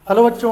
Hello बच्चों,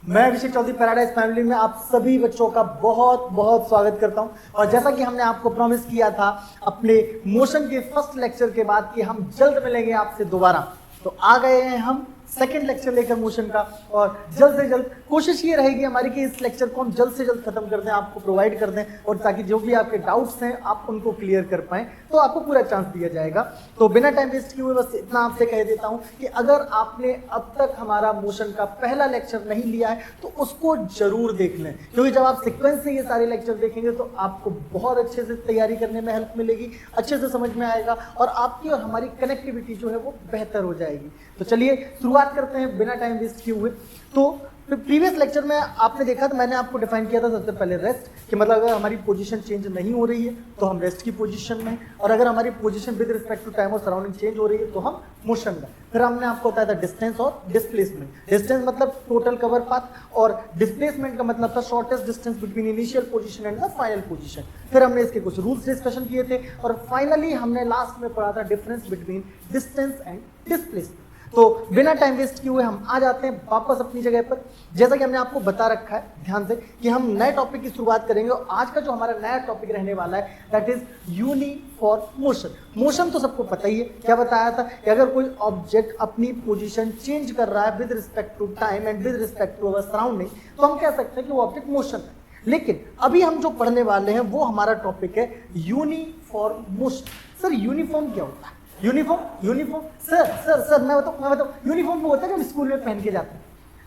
मैं अभिषेक Chaudhary paradise family में आप सभी बच्चों का बहुत बहुत स्वागत करता हूं। और जैसा कि हमने आपको प्रॉमिस किया था अपने मोशन के फर्स्ट लेक्चर के बाद कि हम जल्द मिलेंगे आपसे दोबारा, तो आ गए हैं हम सेकंड लेक्चर लेकर मोशन का। और जल्द से जल्द कोशिश ये रहेगी हमारी कि इस लेक्चर को हम जल्द से जल्द खत्म कर दें, आपको प्रोवाइड कर दें, और ताकि जो भी आपके डाउट्स हैं आप उनको क्लियर कर पाएं, तो आपको पूरा चांस दिया जाएगा। तो बिना टाइम वेस्ट किए हुए बस इतना आपसे कह देता हूं कि अगर आपने अब तक हमारा मोशन का पहला लेक्चर नहीं लिया है तो उसको जरूर देख लें, क्योंकि जब आप सीक्वेंस से ये सारे लेक्चर देखेंगे तो आपको बहुत अच्छे से तैयारी करने में हेल्प मिलेगी, अच्छे से समझ में आएगा और आपकी और हमारी कनेक्टिविटी जो है वो बेहतर हो जाएगी। तो चलिए शुरुआत करते हैं बिना टाइम वेस्ट किए हुए। तो प्रीवियस लेक्चर में आपने देखा तो मैंने आपको डिफाइन किया था सबसे पहले रेस्ट, कि मतलब अगर हमारी पोजीशन चेंज नहीं हो रही है तो हम रेस्ट की पोजीशन में, और अगर हमारी position with respect to time और सराउंडिंग चेंज हो रही है तो हम मोशन में। फिर हमने आपको बताया था डिस्टेंस और डिस्प्लेसमेंट। डिस्टेंस मतलब टोटल कवर पाथ, और डिस्प्लेसमेंट का मतलब था shortest distance between initial position and the final position. फिर हमने इसके कुछ रूल्स डिस्कशन किए थे, और फाइनली हमने लास्ट में पढ़ा था difference between distance and displacement. तो बिना टाइम वेस्ट किए हुए हम आ जाते हैं वापस अपनी जगह पर। जैसा कि हमने आपको बता रखा है ध्यान से कि हम नए टॉपिक की शुरुआत करेंगे, और आज का जो हमारा नया टॉपिक रहने वाला है that is uniform motion. Motion तो सबको पता ही है, क्या बताया था कि अगर कोई ऑब्जेक्ट अपनी पोजीशन चेंज कर रहा है with respect to time and with respect to our surrounding, तो हम कह सकते हैं कि वो ऑब्जेक्ट मोशन है। लेकिन अभी हम जो पढ़ने वाले हैं वो हमारा टॉपिक है यूनिफॉर्म मोशन। सर यूनिफॉर्म क्या होता है? यूनिफॉर्म सर मैं बताऊं यूनिफॉर्म वो होता है जो हम स्कूल में पहन के जाते हैं।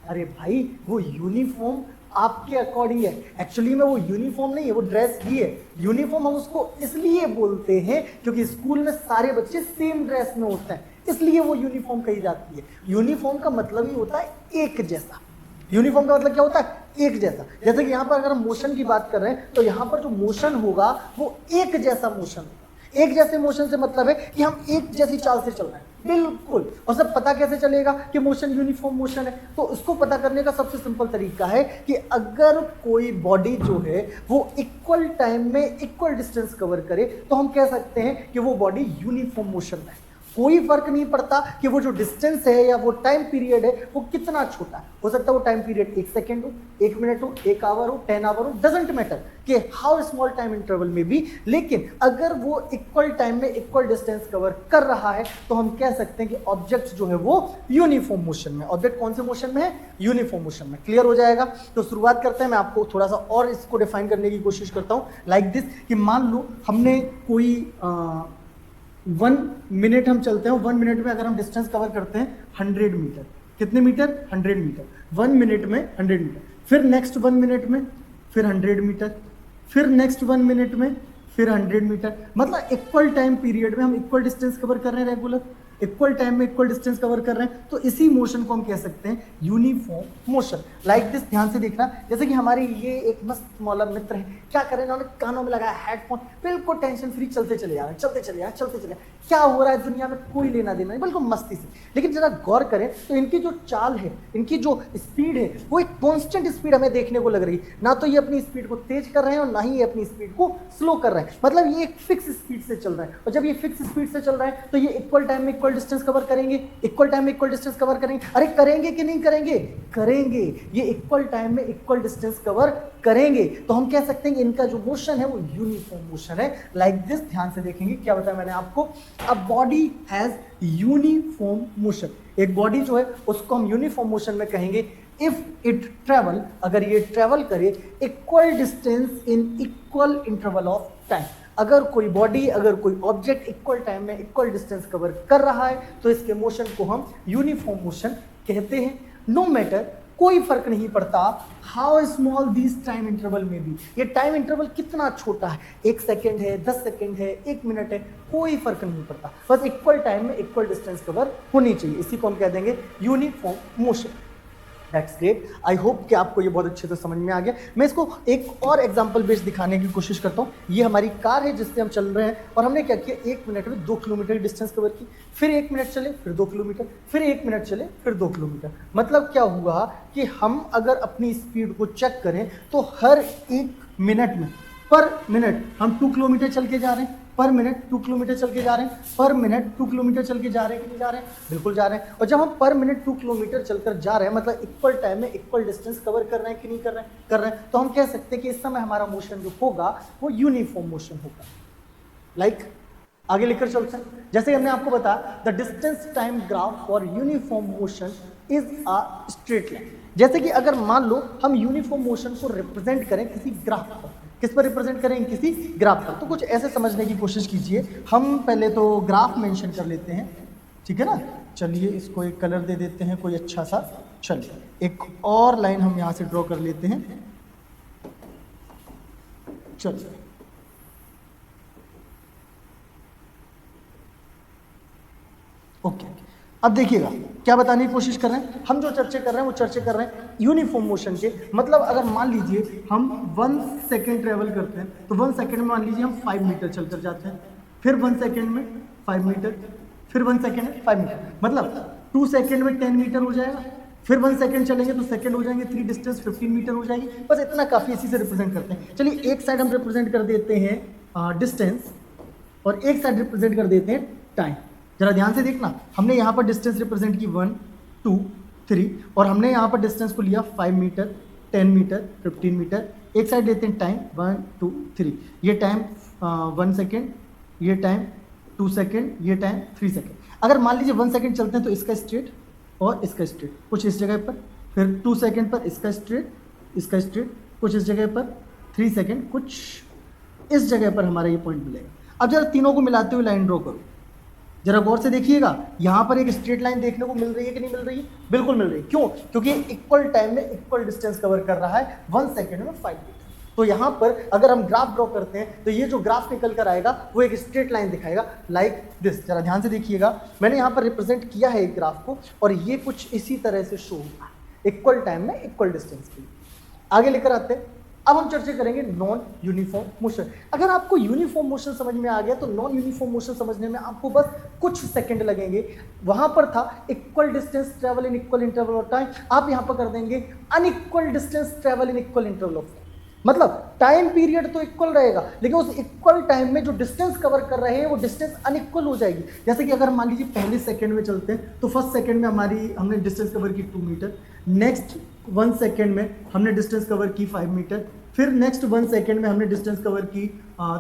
अरे भाई वो यूनिफॉर्म आपके अकॉर्डिंग है, एक्चुअली में वो यूनिफॉर्म नहीं है, वो ड्रेस ही है। यूनिफॉर्म हम उसको इसलिए बोलते हैं क्योंकि स्कूल में सारे बच्चे सेम ड्रेस में होते हैं, इसलिए वो यूनिफॉर्म कही जाती है। यूनिफॉर्म का मतलब ही होता है एक जैसा। यूनिफॉर्म का मतलब क्या होता है? एक जैसा। जैसे कि यहाँ पर अगर हम मोशन की बात कर रहे हैं तो यहाँ पर जो मोशन होगा वो एक जैसा मोशन होगा। एक जैसे मोशन से मतलब है कि हम एक जैसी चाल से चल रहे हैं, बिल्कुल। और सब पता कैसे चलेगा कि मोशन यूनिफॉर्म मोशन है? तो इसको पता करने का सबसे सिंपल तरीका है कि अगर कोई बॉडी जो है वो इक्वल टाइम में इक्वल डिस्टेंस कवर करे तो हम कह सकते हैं कि वो बॉडी यूनिफॉर्म मोशन में है। कोई फर्क नहीं पड़ता कि वो जो डिस्टेंस है या वो टाइम पीरियड है वो कितना छोटा है। हो सकता है वो टाइम पीरियड 1 सेकेंड हो, 1 मिनट हो, 1 आवर हो, 10 आवर हो, डजेंट मैटर कि हाउ स्मॉल टाइम इंटरवल में भी, लेकिन अगर वो इक्वल टाइम में इक्वल डिस्टेंस कवर कर रहा है तो हम कह सकते हैं कि ऑब्जेक्ट जो है वो यूनिफॉर्म मोशन में। ऑब्जेक्ट कौन से मोशन में है? यूनिफॉर्म मोशन में। क्लियर हो जाएगा? तो शुरुआत करते हैं। मैं आपको थोड़ा सा और इसको डिफाइन करने की कोशिश करता हूँ लाइक दिस, कि मान लो हमने कोई 1 मिनट हम चलते हैं, 1 मिनट में अगर हम डिस्टेंस कवर करते हैं 100 मीटर। कितने मीटर? 100 मीटर। 1 मिनट में 100 मीटर। फिर नेक्स्ट 1 मिनट में फिर 100 मीटर, फिर नेक्स्ट 1 मिनट में फिर 100 मीटर। मतलब इक्वल टाइम पीरियड में हम इक्वल डिस्टेंस कवर कर रहे हैं, रेगुलर इक्वल टाइम में इक्वल डिस्टेंस कवर कर रहे हैं, तो इसी मोशन को हम कह सकते हैं यूनिफॉर्म मोशन। लाइक दिस, ध्यान से देखना। जैसे कि हमारे ये एक मस्त मौला मित्र है, क्या करें, उन्होंने कानों में लगाया हेडफोन, बिल्कुल टेंशन फ्री चलते चले जा रहे हैं, चलते चले जा रहे हैं। क्या हो रहा है दुनिया में कोई लेना देना नहीं, बिल्कुल मस्ती से। लेकिन जरा गौर करें तो इनकी जो चाल है, इनकी जो स्पीड है, वो एक कॉन्स्टेंट स्पीड हमें देखने को लग रही है। ना तो ये अपनी स्पीड को तेज कर रहे हैं और ना ही ये अपनी स्पीड को स्लो कर रहे हैं। मतलब ये एक फिक्स स्पीड से चल रहे हैं, और जब ये फिक्स स्पीड से चल रहे हैं तो ये इक्वल टाइम में इक्वल डिस्टेंस कवर करेंगे, इक्वल टाइम में इक्वल डिस्टेंस कवर करेंगे। अरे करेंगे कि नहीं करेंगे? करेंगे। ये इक्वल टाइम में इक्वल डिस्टेंस कवर करेंगे, तो हम कह सकते हैं कि इनका जो मोशन है वो यूनिफॉर्म मोशन है। लाइक दिस, ध्यान से देखेंगे क्या बताया मैंने आपको। A body has uniform motion. एक बॉडी जो है उसको हम यूनिफॉर्म मोशन में कहेंगे इफ इट ट्रेवल, अगर ये ट्रेवल करे equal distance in equal interval of time. अगर कोई बॉडी, अगर कोई ऑब्जेक्ट इक्वल टाइम में इक्वल डिस्टेंस कवर कर रहा है तो इसके मोशन को हम यूनिफॉर्म मोशन कहते हैं। नो मैटर, कोई फर्क नहीं पड़ता how small this time interval में भी, ये टाइम इंटरवल कितना छोटा है, 1 सेकेंड है, 10 सेकेंड है, 1 मिनट है, कोई फर्क नहीं पड़ता, बस इक्वल टाइम में इक्वल डिस्टेंस कवर होनी चाहिए। इसी को हम कह देंगे uniform motion. That's great. I hope कि आपको ये बहुत अच्छे से समझ में आ गया। मैं इसको एक और एग्जांपल बेस्ड दिखाने की कोशिश करता हूँ। ये हमारी कार है जिससे हम चल रहे हैं, और हमने क्या किया, 1 मिनट में 2 किलोमीटर डिस्टेंस कवर की, फिर 1 मिनट चले फिर 2 किलोमीटर, फिर 1 मिनट चले फिर 2 किलोमीटर। मतलब क्या हुआ कि हम अगर अपनी स्पीड को चेक करें तो हर 1 मिनट में, पर मिनट हम 2 किलोमीटर चल के जा रहे हैं। पर मिनट 2 किलोमीटर चल के जा रहे हैं, पर मिनट 2 किलोमीटर चल के जा रहे हैं कि नहीं जा रहे हैं? बिल्कुल जा रहे हैं। और जब हम पर मिनट 2 किलोमीटर चलकर जा रहे हैं मतलब इक्वल टाइम में इक्वल डिस्टेंस कवर कर रहे हैं कि नहीं कर रहे हैं? कर रहे हैं। तो हम कह सकते हैं कि इस समय हमारा मोशन जो होगा वो यूनिफॉर्म मोशन होगा। लाइक आगे लिखकर चलते हैं, जैसे हमने आपको बताया the distance time graph for uniform motion is a straight line. जैसे कि अगर मान लो हम यूनिफॉर्म मोशन को रिप्रेजेंट करें किसी ग्राफ पर, किस पर रिप्रेजेंट करें? किसी ग्राफ पर। तो कुछ ऐसे समझने की कोशिश कीजिए। हम पहले तो ग्राफ मेंशन कर लेते हैं, ठीक है ना। चलिए इसको एक कलर दे देते हैं कोई अच्छा सा। चलिए एक और लाइन हम यहाँ से ड्रॉ कर लेते हैं। चलिए ओके, अब देखिएगा क्या बताने की कोशिश कर रहे हैं। हम जो चर्चा कर रहे हैं वो चर्चा कर रहे हैं यूनिफॉर्म मोशन के। मतलब अगर मान लीजिए हम 1 सेकेंड ट्रेवल करते हैं तो 1 सेकेंड में मान लीजिए हम 5 मीटर चलकर जाते हैं, फिर 1 सेकेंड में 5 मीटर, फिर 1 सेकेंड में 5 मीटर, मतलब 2 सेकेंड में 10 मीटर हो जाएगा। फिर 1 सेकेंड चलेंगे तो सेकेंड हो जाएंगे, 3 डिस्टेंस 15 मीटर हो जाएगी। बस इतना काफ़ी, इसी से रिप्रेजेंट करते हैं। चलिए एक साइड हम रिप्रेजेंट कर देते हैं डिस्टेंस और एक साइड रिप्रेजेंट कर देते हैं टाइम। जरा ध्यान से देखना, हमने यहाँ पर डिस्टेंस रिप्रेजेंट की 1 2 3 और हमने यहाँ पर डिस्टेंस को लिया 5 मीटर 10 मीटर 15 मीटर। एक साइड लेते हैं टाइम 1 2 3, ये टाइम 1 सेकेंड, ये टाइम 2 सेकेंड, ये टाइम 3 सेकेंड। अगर मान लीजिए 1 सेकेंड चलते हैं तो इसका स्ट्रेट और इसका स्ट्रेट कुछ इस जगह पर, फिर 2 सेकेंड पर इसका स्ट्रेट, इसका स्ट्रेट कुछ इस जगह पर, 3 सेकेंड कुछ इस जगह पर हमारा ये पॉइंट मिलेगा। अब जरा तीनों को मिलाते हुए लाइन ड्रॉ करो, जरा गौर से देखिएगा। यहाँ पर एक स्ट्रेट लाइन देखने को मिल रही है कि नहीं मिल रही है? बिल्कुल मिल रही है। क्यों? क्योंकि इक्वल टाइम में इक्वल डिस्टेंस कवर कर रहा है, 1 सेकेंड में 5 मीटर। तो यहाँ पर अगर हम ग्राफ ड्रॉ करते हैं तो ये जो ग्राफ निकल कर आएगा वो एक स्ट्रेट लाइन दिखाएगा लाइक दिस। जरा ध्यान से देखिएगा, मैंने यहाँ पर रिप्रेजेंट किया है एक ग्राफ को और ये कुछ इसी तरह से शो होगा इक्वल टाइम में इक्वल डिस्टेंस के लिए। आगे लेकर आते हैं, अब हम चर्चा करेंगे नॉन यूनिफॉर्म मोशन। अगर आपको यूनिफॉर्म मोशन समझ में आ गया तो नॉन यूनिफॉर्म मोशन समझने में आपको बस कुछ सेकंड लगेंगे। वहां पर था equal distance travel in equal interval of time, आप यहां पर कर देंगे unequal distance travel in equal interval of time. मतलब टाइम पीरियड तो इक्वल रहेगा लेकिन उस इक्वल टाइम में जो डिस्टेंस कवर कर रहे हैं वो डिस्टेंस अनइक्वल हो जाएगी। जैसे कि अगर मान लीजिए पहले सेकंड में चलते हैं तो फर्स्ट सेकंड में हमने डिस्टेंस कवर की 2 मीटर, नेक्स्ट 1 सेकंड में हमने डिस्टेंस कवर की 5 मीटर, फिर नेक्स्ट 1 सेकंड में हमने डिस्टेंस कवर की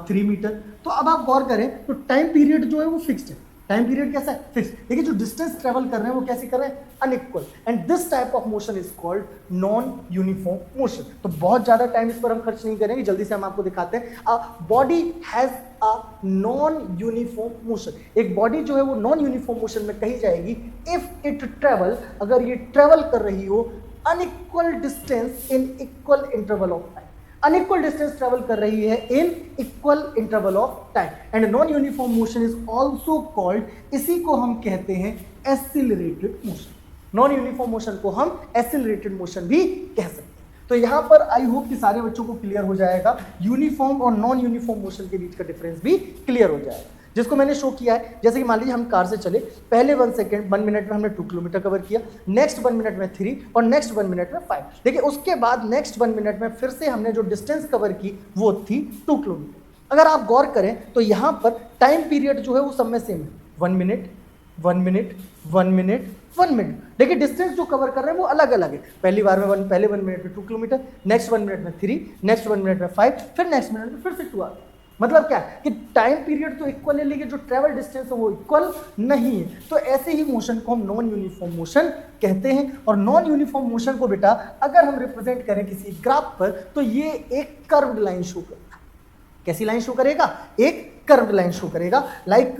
3 मीटर। तो अब आप गौर करें तो टाइम पीरियड जो है वो फिक्स्ड है। टाइम पीरियड कैसा है? फिक्स। लेकिन जो डिस्टेंस ट्रेवल कर रहे हैं वो कैसे कर रहे हैं? Unequal. And this type of motion is called non uniform motion. तो बहुत ज्यादा टाइम इस पर हम खर्च नहीं करेंगे, जल्दी से हम आपको दिखाते हैं। A body has a non uniform motion. एक बॉडी जो है वो नॉन यूनिफॉर्म मोशन में कही जाएगी इफ इट ट्रेवल, अगर ये ट्रेवल कर रही हो unequal distance in equal interval of time. Unequal distance travel कर रही है इन equal interval of time. And non uniform motion is also called, इसी को हम कहते हैं accelerated motion. Non uniform motion को हम एक्सिलरेटेड मोशन भी कह सकते हैं। तो यहां पर आई होप कि सारे बच्चों को क्लियर हो जाएगा, यूनिफॉर्म और नॉन यूनिफॉर्म मोशन के बीच का डिफरेंस भी क्लियर हो जाएगा, जिसको मैंने शो किया है। जैसे कि मान लीजिए हम कार से चले, पहले 1 मिनट में हमने 2 किलोमीटर कवर किया, नेक्स्ट 1 मिनट में 3 और नेक्स्ट 1 मिनट में 5। देखिए उसके बाद नेक्स्ट 1 मिनट में फिर से हमने जो डिस्टेंस कवर की वो थी 2 किलोमीटर। अगर आप गौर करें तो यहाँ पर टाइम पीरियड जो है वो सब में सेम है, 1 मिनट 1 मिनट 1 मिनट 1 मिनट। देखिए डिस्टेंस जो कवर कर रहे हैं वो अलग अलग है। पहली बार में पहले 1 मिनट में 2 किलोमीटर, नेक्स्ट 1 मिनट में 3, नेक्स्ट 1 मिनट में 5, फिर नेक्स्ट मिनट में फिर से 2 आ गए। मतलब क्या है कि टाइम पीरियड तो इक्वल है लेकिन जो ट्रेवल डिस्टेंस है वो इक्वल नहीं है। तो ऐसे ही मोशन को हम नॉन यूनिफॉर्म मोशन कहते हैं। और नॉन यूनिफॉर्म मोशन को बेटा अगर हम रिप्रेजेंट करें किसी ग्राफ पर तो ये एक कर्व्ड लाइन शो करेगा। कैसी लाइन शो करेगा? एक कर्व्ड लाइन शो करेगा। लाइक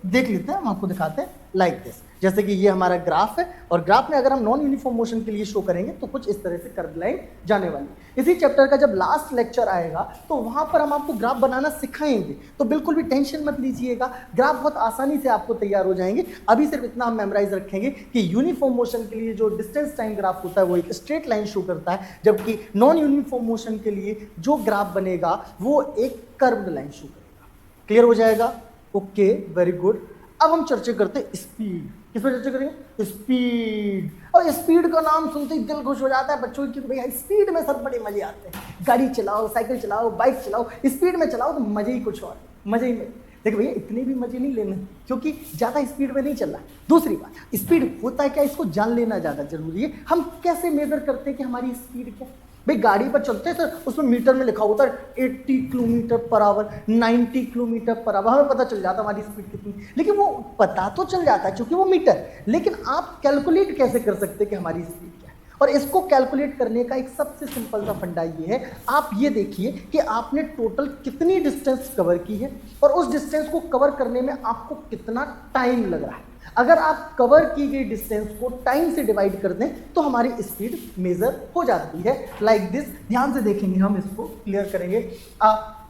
देख लेते हैं, हम आपको दिखाते हैं लाइक दिस। जैसे कि ये हमारा ग्राफ है और ग्राफ में अगर हम नॉन यूनिफॉर्म मोशन के लिए शो करेंगे तो कुछ इस तरह से कर्व लाइन जाने वाली। इसी चैप्टर का जब लास्ट लेक्चर आएगा तो वहां पर हम आपको ग्राफ बनाना सिखाएंगे, तो बिल्कुल भी टेंशन मत लीजिएगा, ग्राफ बहुत आसानी से आपको तैयार हो जाएंगे। अभी सिर्फ इतना हम मेमोराइज रखेंगे कि यूनिफॉर्म मोशन के लिए जो डिस्टेंस टाइम ग्राफ होता है वो एक स्ट्रेट लाइन शो करता है, जबकि नॉन यूनिफॉर्म मोशन के लिए जो ग्राफ बनेगा वो एक कर्व्ड लाइन शो करेगा। क्लियर हो जाएगा? Okay, very good. अब हम चर्चा करते हैं स्पीड। किस पर चर्चा करेंगे? स्पीड। और स्पीड का नाम सुनते ही दिल खुश हो जाता है बच्चों की, भैया स्पीड में सब बड़े मजे आते हैं। गाड़ी चलाओ, साइकिल चलाओ, बाइक चलाओ, स्पीड में चलाओ तो मजे ही कुछ और, मजे ही नहीं। देखिए भैया इतने भी मजे नहीं लेने, क्योंकि ज़्यादा स्पीड में नहीं चल रहा है। दूसरी बात, स्पीड होता है क्या, इसको जान लेना ज़्यादा जरूरी है। हम कैसे मेजर करते हैं कि हमारी स्पीड क्या है? भाई गाड़ी पर चलते हैं सर, उसमें मीटर में लिखा होता है 80 kilometre per hour, 90 kilometre per hour, हमें पता चल जाता है हमारी स्पीड कितनी। लेकिन वो पता तो चल जाता है क्योंकि वो मीटर, लेकिन आप कैलकुलेट कैसे कर सकते हैं कि हमारी स्पीड क्या है? और इसको कैलकुलेट करने का एक सबसे सिंपल सा फंडा ये है, आप ये देखिए कि आपने टोटल कितनी डिस्टेंस कवर की है और उस डिस्टेंस को कवर करने में आपको कितना टाइम लग रहा है। अगर आप कवर की गई डिस्टेंस को टाइम से डिवाइड कर दें तो हमारी स्पीड मेजर हो जाती है लाइक दिस। ध्यान से देखेंगे, हम इसको क्लियर करेंगे।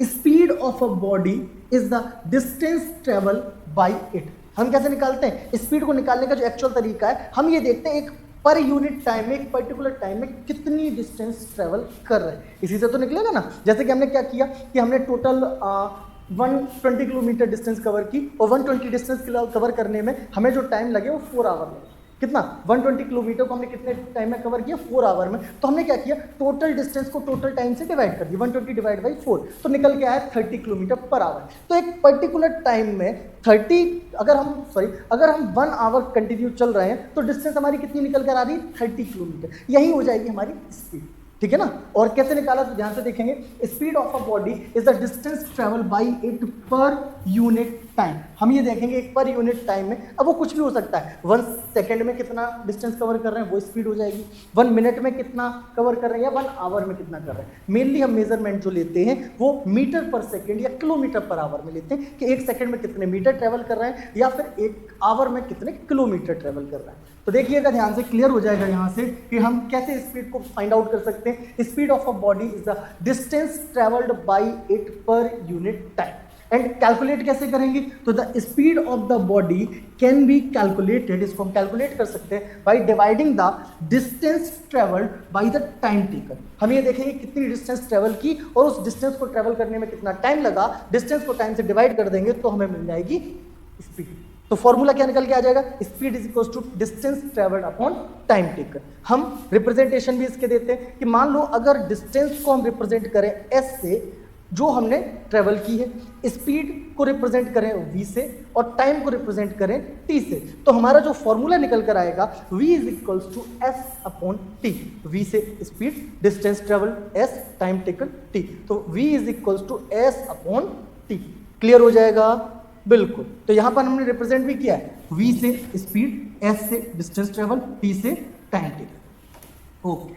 Speed of a body is the distance travel by it. हम कैसे निकालते हैं स्पीड को? निकालने का जो एक्चुअल तरीका है, हम ये देखते हैं एक पर यूनिट टाइम में, एक पर्टिकुलर टाइम में कितनी डिस्टेंस ट्रेवल कर रहे हैं, इसी से तो निकलेगा ना। जैसे कि हमने क्या किया कि हमने टोटल 120 किलोमीटर डिस्टेंस कवर की और 120 डिस्टेंस कवर करने में हमें जो टाइम लगे वो 4 आवर लगे। कितना? 120 किलोमीटर को हमने कितने टाइम में कवर किया? 4 आवर में। तो हमने क्या किया, टोटल डिस्टेंस को टोटल टाइम से डिवाइड कर दिया, 120 डिवाइड बाई 4, तो निकल के आया 30 किलोमीटर पर आवर। तो एक पर्टिकुलर टाइम में 30, अगर हम 1 आवर कंटिन्यू चल रहे हैं तो डिस्टेंस हमारी कितनी निकल कर आ रही है? 30 किलोमीटर। यही हो जाएगी हमारी स्पीड, ठीक है ना। और कैसे निकाला तो ध्यान से देखेंगे, speed of a body is the distance travel by it पर यूनिट टाइम। हम ये देखेंगे एक पर यूनिट टाइम में, अब वो कुछ भी हो सकता है, 1 सेकंड में कितना डिस्टेंस कवर कर रहे हैं वो स्पीड हो जाएगी, 1 मिनट में कितना कवर कर रहे हैं या 1 आवर में कितना कर रहे हैं। मेनली हम मेजरमेंट जो लेते हैं वो मीटर पर सेकेंड या किलोमीटर पर आवर में लेते हैं कि 1 सेकंड में कितने मीटर ट्रेवल कर रहे हैं या फिर 1 आवर में कितने किलोमीटर ट्रेवल कर रहे हैं। तो देखिएगा ध्यान से, क्लियर हो जाएगा यहाँ से कि हम कैसे स्पीड को फाइंड आउट कर सकते हैं। Speed of a body is the distance travelled by it पर यूनिट टाइम। एंड कैलकुलेट कैसे करेंगे, तो the speed of the body can be calculated, इसको हम कैलकुलेट कर सकते हैं by dividing the distance travelled by the time taken. हम ये देखेंगे कितनी डिस्टेंस ट्रेवल की और उस डिस्टेंस को ट्रेवल करने में कितना टाइम लगा, डिस्टेंस को टाइम से डिवाइड कर देंगे तो हमें मिल जाएगी स्पीड। तो फॉर्मूला क्या निकल के आ जाएगा, speed is equal to distance travelled upon time taken. हम रिप्रेजेंटेशन भी इसके देते हैं कि मान लो अगर डिस्टेंस को हम रिप्रेजेंट करें एस से, जो हमने ट्रेवल की है, स्पीड को रिप्रेजेंट करें v से और टाइम को रिप्रेजेंट करें t से, तो हमारा जो फॉर्मूला निकल कर आएगा v is equal to s upon t। v से speed, distance travel s, time taken t, तो v is equal to s upon t। Clear हो जाएगा? बिल्कुल। तो यहां पर हमने रिप्रेजेंट भी किया है, v से स्पीड, s से डिस्टेंस ट्रेवल, t से टाइम टेकन। ओके,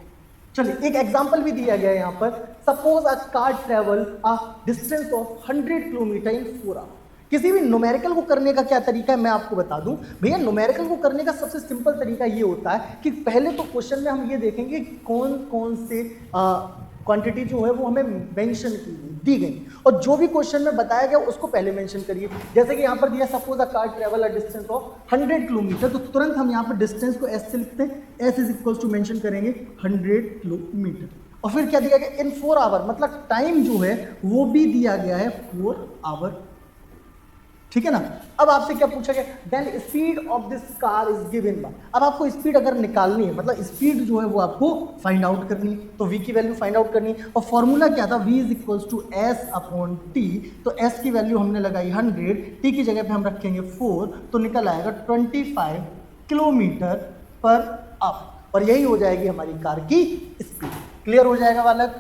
चलिए एक एग्जांपल भी दिया गया है यहाँ पर। Suppose a car travel a distance of 100 kilometre in 4 hour. किसी भी न्यूमेरिकल को करने का क्या तरीका है मैं आपको बता दूं भैया। न्यूमेरिकल को करने का सबसे सिंपल तरीका ये होता है कि पहले तो क्वेश्चन में हम ये देखेंगे कि कौन कौन से क्वांटिटी जो है वो हमें मेंशन की दी गई, और जो भी क्वेश्चन में बताया गया उसको पहले मेंशन करिए। जैसे कि यहाँ पर दिया suppose a car travel a distance of 100 kilometre, तो तुरंत हम यहाँ पर डिस्टेंस को एस से लिखते हैं, s is equal to mention करेंगे 100 किलोमीटर। और फिर क्या दिया गया, इन 4 आवर, मतलब टाइम जो है वो भी दिया गया है 4 आवर, ठीक है ना। अब आपसे क्या पूछा गया, then speed of this car is given by. अब आपको स्पीड अगर निकालनी है, मतलब स्पीड जो है वो आपको फाइंड आउट करनी है, तो v की वैल्यू फाइंड आउट करनी है। और फॉर्मूला क्या था, v is equals to s upon t। तो s की वैल्यू हमने लगाई 100, t की जगह पे हम रखेंगे 4, तो निकल आएगा 25 किलोमीटर पर आवर, और यही हो जाएगी हमारी कार की स्पीड। क्लियर हो जाएगा बालक?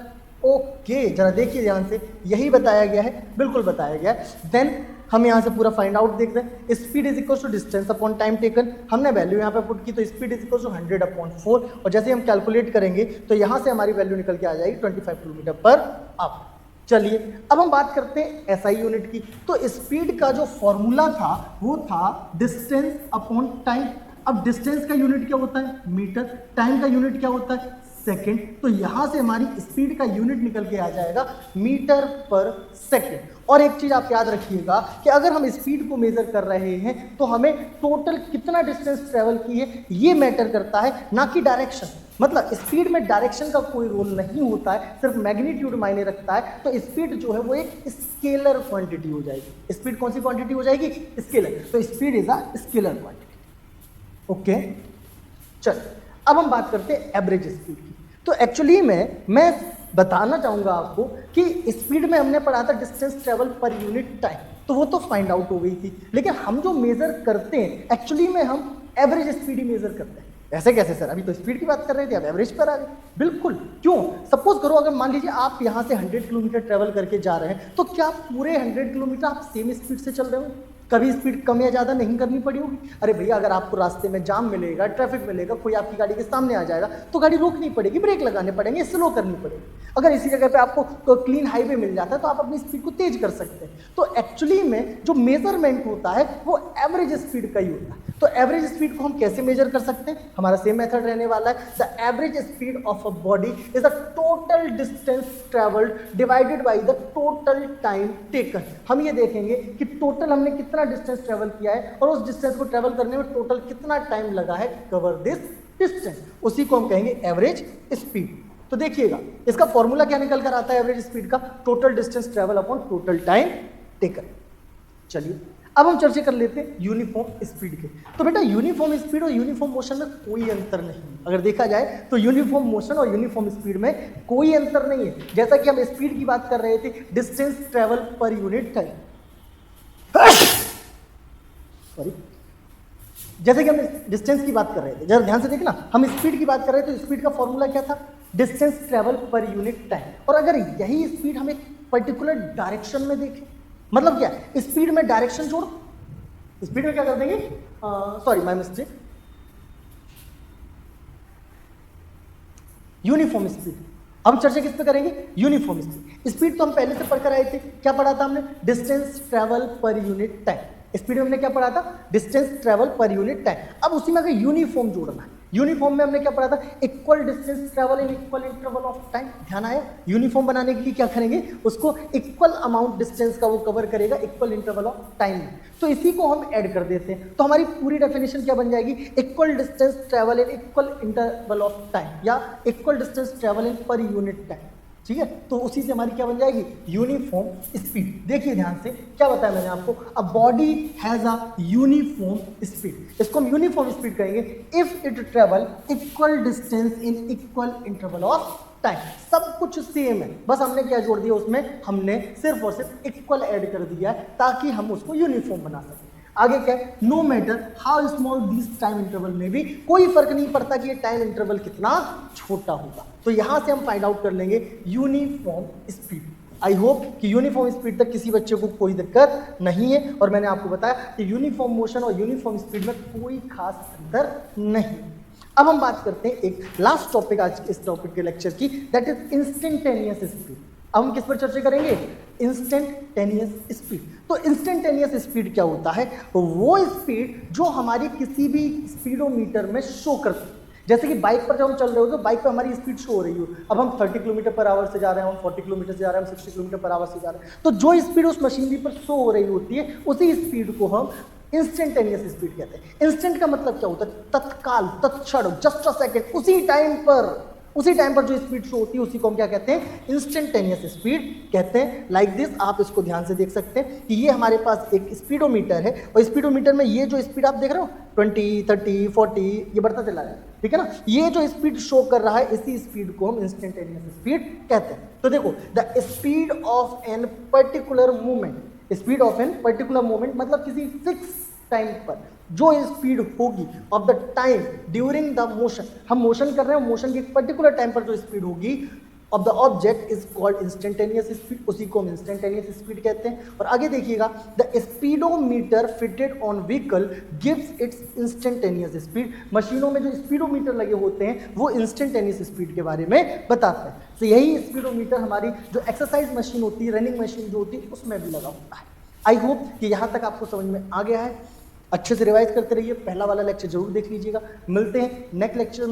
ओके, जरा देखिए ध्यान से, यही बताया गया है, बिल्कुल बताया गया है। देन हम यहाँ से पूरा फाइंड आउट देखते हैं। Speed is equal to distance upon time taken, हमने वैल्यू यहाँ पे पुट की, तो speed is equal to 100 upon 4, और जैसे हम कैलकुलेट करेंगे तो यहाँ से हमारी वैल्यू निकल के आ जाएगी 25 किलोमीटर पर आवर। चलिए अब हम बात करते हैं SI यूनिट की। तो स्पीड का जो फॉर्मूला था वो था डिस्टेंस अपॉन टाइम। अब डिस्टेंस का यूनिट क्या होता है, मीटर, टाइम का यूनिट क्या होता है, सेकेंड। तो यहां से हमारी स्पीड का यूनिट निकल के आ जाएगा मीटर पर सेकेंड। और एक चीज आप याद रखिएगा कि अगर हम स्पीड को मेजर कर रहे हैं तो हमें टोटल कितना डिस्टेंस ट्रेवल की है ये मैटर करता है, ना कि डायरेक्शन। मतलब स्पीड में डायरेक्शन का कोई रोल नहीं होता है, सिर्फ मैग्नीट्यूड मायने रखता है। तो स्पीड जो है वो एक स्केलर क्वांटिटी हो जाएगी। स्पीड कौन सी क्वांटिटी हो जाएगी, स्केलर। तो speed is a scalar quantity. Okay, चल अब हम बात करते हैं एवरेज स्पीड की। तो एक्चुअली में मैं बताना चाहूंगा आपको कि स्पीड में हमने पढ़ा था डिस्टेंस ट्रेवल पर यूनिट टाइम। तो तो वो तो फाइंड आउट हो गई थी, लेकिन हम जो मेजर करते हैं एक्चुअली में हम एवरेज स्पीड ही मेजर करते हैं। ऐसे कैसे सर, अभी तो स्पीड की बात कर रहे थे, अब एवरेज पर आ गए। बिल्कुल, क्यों? सपोज करो अगर मान लीजिए आप यहाँ से 100 किलोमीटर ट्रेवल करके जा रहे हैं, तो क्या पूरे 100 किलोमीटर आप सेम स्पीड से चल रहे हो? कभी स्पीड कम या ज़्यादा नहीं करनी पड़ी होगी? अरे भैया, अगर आपको रास्ते में जाम मिलेगा, ट्रैफिक मिलेगा, कोई आपकी गाड़ी के सामने आ जाएगा, तो गाड़ी रोकनी पड़ेगी, ब्रेक लगाने पड़ेंगे, स्लो करनी पड़ेगी। अगर इसी जगह पे आपको क्लीन हाईवे मिल जाता है तो आप अपनी स्पीड को तेज कर सकते हैं। तो एक्चुअली में जो मेजरमेंट होता है वो एवरेज स्पीड का ही होता है। तो एवरेज स्पीड को हम कैसे मेजर कर सकते हैं? हमारा सेम मेथड रहने वाला है। The average speed of a body is the total distance travelled divided by the total time taken. हम ये देखेंगे कि टोटल हमने कितना डिस्टेंस ट्रेवल किया है और उस डिस्टेंस को ट्रेवल करने में टोटल कितना टाइम लगा है कवर दिस डिस्टेंस, उसी को हम कहेंगे एवरेज स्पीड। तो देखिएगा इसका फॉर्मूला क्या निकल कर आता है एवरेज स्पीड का? Total distance travel upon total time taken. चलिए अब हम चर्चा कर लेते हैं यूनिफॉर्म स्पीड के। तो बेटा यूनिफॉर्म स्पीड और यूनिफॉर्म मोशन में कोई अंतर नहीं है। अगर देखा जाए तो यूनिफॉर्म मोशन और यूनिफॉर्म स्पीड में कोई अंतर नहीं है। जैसा कि हम स्पीड की बात कर रहे थे, डिस्टेंस ट्रेवल पर यूनिट टाइम, सॉरी, जैसे कि हम डिस्टेंस की बात कर रहे थे, जरा ध्यान से देखना, हम स्पीड की बात कर रहे थे तो स्पीड का फॉर्मूला क्या था? डिस्टेंस ट्रेवल पर यूनिट टाइम। और अगर यही स्पीड हम एक पर्टिकुलर डायरेक्शन में देखें, मतलब क्या? स्पीड में डायरेक्शन जोड़ो, स्पीड में क्या कर देंगे, sorry my mistake, uniform speed. अब चर्चा किस पे करेंगे? Uniform speed. स्पीड तो हम पहले से पढ़कर आए थे, क्या पढ़ा था हमने? डिस्टेंस ट्रेवल पर यूनिट टाइम। स्पीड में हमने क्या पढ़ा था? डिस्टेंस ट्रेवल पर यूनिट टाइम। अब उसी में अगर यूनिफॉर्म जोड़ना है, यूनिफॉर्म में हमने क्या पढ़ा था? Equal distance travel in equal interval of time. ध्यान आया? यूनिफॉर्म बनाने के लिए क्या करेंगे? उसको इक्वल अमाउंट डिस्टेंस का वो कवर करेगा इक्वल इंटरवल ऑफ टाइम में। तो इसी को हम ऐड कर देते हैं, तो हमारी पूरी डेफिनेशन क्या बन जाएगी? Equal distance travel in equal interval of time या equal distance travel in per unit time. ठीक है, तो उसी से हमारी क्या बन जाएगी? Uniform speed. देखिए ध्यान से, क्या बताया मैंने आपको? A body has a uniform speed. इसको हम यूनिफॉर्म स्पीड कहेंगे if it travel equal distance in equal interval of time. सब कुछ सेम है, बस हमने क्या जोड़ दिया उसमें? हमने सिर्फ और सिर्फ इक्वल ऐड कर दिया है ताकि हम उसको यूनिफॉर्म बना सकें। आगे क्या है? No matter how small this time interval में भी, कोई फर्क नहीं पड़ता कि ये टाइम इंटरवल कितना छोटा होगा। तो यहां से हम फाइंड आउट कर लेंगे यूनिफॉर्म स्पीड। आई होप कि यूनिफॉर्म स्पीड तक किसी बच्चे को कोई दिक्कत नहीं है, और मैंने आपको बताया कि यूनिफॉर्म मोशन और यूनिफॉर्म स्पीड में कोई खास अंतर नहीं। अब हम बात करते हैं एक लास्ट टॉपिक आज इस टॉपिक के लेक्चर की, दैट इज इंस्टेंटेनियस स्पीड। अब हम किस पर चर्चा करेंगे? Instantaneous speed. तो इंस्टेंटेनियस स्पीड क्या होता है? वो स्पीड जो हमारी किसी भी स्पीडोमीटर में शो करती है। जैसे कि बाइक पर जब हम चल रहे हो तो बाइक पर हमारी स्पीड शो हो रही हो, अब हम 30 किलोमीटर पर आवर से जा रहे हैं, हम 40 किलोमीटर से जा रहे हैं, हम 60 किलोमीटर पर आवर से जा रहे हैं, तो जो स्पीड उस मशीनरी पर शो हो रही होती है उसी स्पीड को हम इंस्टेंटेनियस स्पीड कहते हैं। इंस्टेंट का मतलब क्या होता है? तत्काल, तत्क्षण, जस्ट अ सेकेंड, उसी टाइम पर जो स्पीड शो होती है उसी को हम क्या कहते हैं? इंस्टेंटेनियस स्पीड कहते हैं। लाइक दिस, आप इसको ध्यान से देख सकते हैं कि ये हमारे पास एक स्पीडोमीटर है, और स्पीडोमीटर में ये जो स्पीड आप देख रहे हो 20, 30, 40 ये बढ़ता चला है, ठीक है ना? ये जो स्पीड शो कर रहा है इसी स्पीड को हम इंस्टेंटेनियस स्पीड कहते हैं। तो देखो, the speed of an particular movement, speed of an particular movement मतलब किसी फिक्स टाइम पर जो स्पीड होगी of the time during the motion, हम मोशन कर रहे हैं, मोशन के एक पर्टिकुलर टाइम पर जो स्पीड होगी of the object is called instantaneous speed, उसी को हम इंस्टेंटेनियस स्पीड कहते हैं। और आगे देखिएगा, the speedometer fitted on vehicle gives it's instantaneous speed. मशीनों में जो स्पीडोमीटर लगे होते हैं वो इंस्टेंटेनियस स्पीड के बारे में बताते हैं। तो यही स्पीडोमीटर हमारी जो एक्सरसाइज मशीन होती है, रनिंग मशीन जो होती है, उसमें भी लगा होता है। आई होप कि यहाँ तक आपको समझ में आ गया है। अच्छे से रिवाइज करते रहिए, पहला वाला लेक्चर जरूर देख लीजिएगा। मिलते हैं नेक्स्ट लेक्चर में।